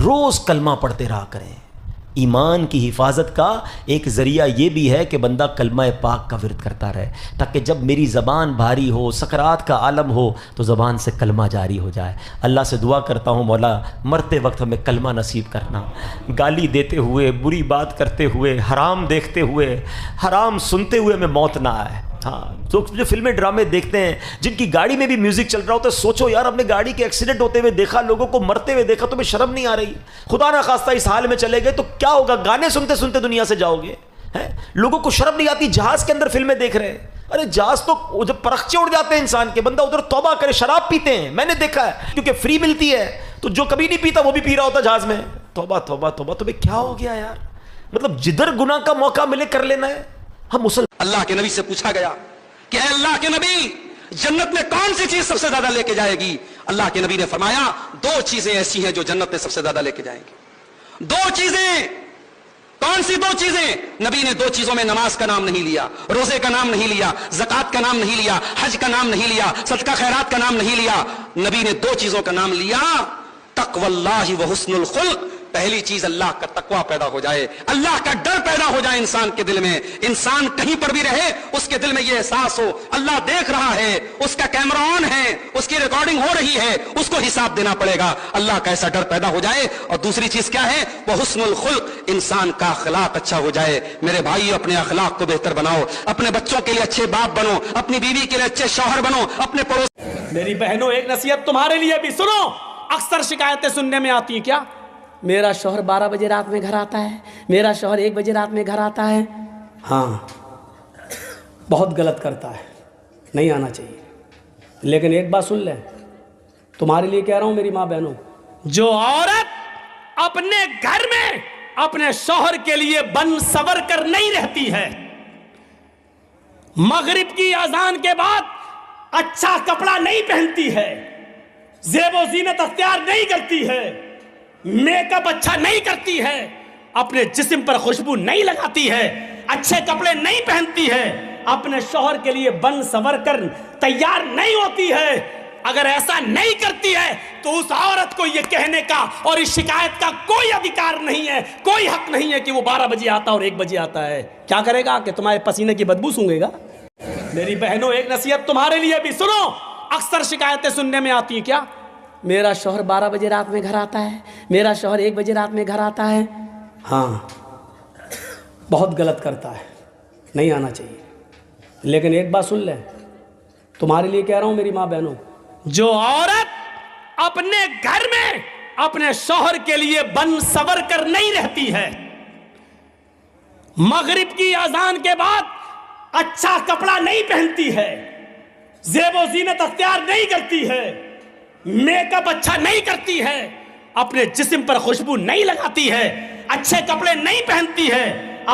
روز کلمہ پڑھتے رہا کریں. ایمان کی حفاظت کا ایک ذریعہ یہ بھی ہے کہ بندہ کلمہ پاک کا ورد کرتا رہے، تاکہ جب میری زبان بھاری ہو، سکرات کا عالم ہو، تو زبان سے کلمہ جاری ہو جائے. اللہ سے دعا کرتا ہوں مولا مرتے وقت ہمیں کلمہ نصیب کرنا. گالی دیتے ہوئے، بری بات کرتے ہوئے، حرام دیکھتے ہوئے، حرام سنتے ہوئے ہمیں موت نہ آئے. ہاں، تو جو فلمیں ڈرامے دیکھتے ہیں جن کی گاڑی میں بھی میوزک چل رہا ہوتا ہے، سوچو یار ہم نے گاڑی کے ایکسیڈنٹ ہوتے ہوئے دیکھا، لوگوں کو مرتے ہوئے دیکھا، تمہیں شرم نہیں آ رہی؟ خدا نہ خواستہ اس حال میں چلے گئے تو کیا ہوگا؟ گانے سنتے سنتے دنیا سے جاؤ گے. لوگوں کو شرم نہیں آتی جہاز کے اندر فلمیں دیکھ رہے ہیں. ارے جہاز تو جب پرخچے اڑ جاتے ہیں انسان کے، بندہ ادھر توبہ کرے. شراب پیتے ہیں، میں نے دیکھا ہے، کیونکہ فری ملتی ہے تو جو کبھی نہیں پیتا وہ بھی پی رہا ہوتا جہاز میں. توبہ توبہ توبہ. تمہیں کیا ہو گیا یار؟ مطلب جدھر گناہ کا موقع ملے کر لینا ہے. ہم مسلمان. اللہ کے نبی سے پوچھا گیا کہ اے اللہ کے نبی، جنت میں کون سی چیز سب سے زیادہ لے کے جائے گی؟ اللہ کے نبی نے فرمایا 2 چیزیں ایسی ہیں جو جنت میں سب سے زیادہ لے کے جائیں گی. 2 چیزیں. کون سی 2 چیزیں؟ نبی نے 2 چیزوں میں نماز کا نام نہیں لیا، روزے کا نام نہیں لیا، زکوٰۃ کا نام نہیں لیا، حج کا نام نہیں لیا، صدقہ خیرات کا نام نہیں لیا. نبی نے 2 چیزوں کا نام لیا، تقوی اللہ و حسن الخلق. پہلی چیز اللہ کا تقوی پیدا ہو جائے، اللہ کا ڈر پیدا ہو جائے انسان کے دل میں. انسان کہیں پر بھی رہے اس کے دل میں یہ احساس ہو اللہ دیکھ رہا ہے، اس کا کیمرہ آن ہے، اس کی ریکارڈنگ ہو رہی ہے، اس کو حساب دینا پڑے گا. اللہ کا ایسا ڈر پیدا ہو جائے. اور دوسری چیز کیا ہے؟ وہ حسن الخلق. انسان کا اخلاق اچھا ہو جائے. میرے بھائیو، اپنے اخلاق کو بہتر بناؤ، اپنے بچوں کے لیے اچھے باپ بنو، اپنی بیوی کے لیے اچھے شوہر بنو، اپنے پڑوس. میری بہنوں، ایک نصیحت تمہارے لیے بھی سنو. اکثر شکایتیں سننے میں آتی ہیں، کیا میرا شوہر 12 بجے رات میں گھر آتا ہے، میرا شوہر 1 بجے رات میں گھر آتا ہے. ہاں، بہت غلط کرتا ہے، نہیں آنا چاہیے. لیکن ایک بات سن لیں، تمہارے لیے کہہ رہا ہوں میری ماں بہنوں، جو عورت اپنے گھر میں اپنے شوہر کے لیے بن سور کر نہیں رہتی ہے، مغرب کی اذان کے بعد اچھا کپڑا نہیں پہنتی ہے، زیب و زینت اختیار نہیں کرتی ہے، میک اپ اچھا نہیں کرتی ہے، اپنے جسم پر خوشبو نہیں لگاتی ہے، اچھے کپڑے نہیں پہنتی ہے، اپنے شوہر کے لیے بن سور کر تیار نہیں ہوتی ہے، اگر ایسا نہیں کرتی ہے تو اس عورت کو یہ کہنے کا اور اس شکایت کا کوئی ادھیکار نہیں ہے، کوئی حق نہیں ہے کہ وہ 12 بجے آتا اور 1 بجے آتا ہے. کیا کرے گا؟ کہ تمہارے پسینے کی بدبو سونگے گا. میری بہنوں، ایک نصیحت تمہارے لیے بھی سنو. اکثر شکایتیں سننے میں آتی ہیں، کیا میرا شوہر 12 بجے رات میں گھر آتا ہے، میرا شوہر 1 بجے رات میں گھر آتا ہے. ہاں، بہت غلط کرتا ہے، نہیں آنا چاہیے. لیکن ایک بات سن لیں، تمہارے لیے کہہ رہا ہوں میری ماں بہنوں، جو عورت اپنے گھر میں اپنے شوہر کے لیے بن سور کر نہیں رہتی ہے، مغرب کی اذان کے بعد اچھا کپڑا نہیں پہنتی ہے، زیب و زینت اختیار نہیں کرتی ہے، میک اپ اچھا نہیں کرتی ہے، اپنے جسم پر خوشبو نہیں لگاتی ہے، اچھے کپڑے نہیں پہنتی ہے،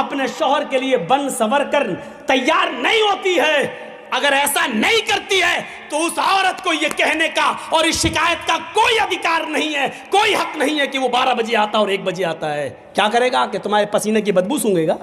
اپنے شوہر کے لیے بن سور کر تیار نہیں ہوتی ہے، اگر ایسا نہیں کرتی ہے تو اس عورت کو یہ کہنے کا اور اس شکایت کا کوئی ادھیکار نہیں ہے، کوئی حق نہیں ہے کہ وہ 12 بجے آتا اور 1 بجے آتا ہے. کیا کرے گا؟ کہ تمہارے پسینے کی بدبو سونگے گا.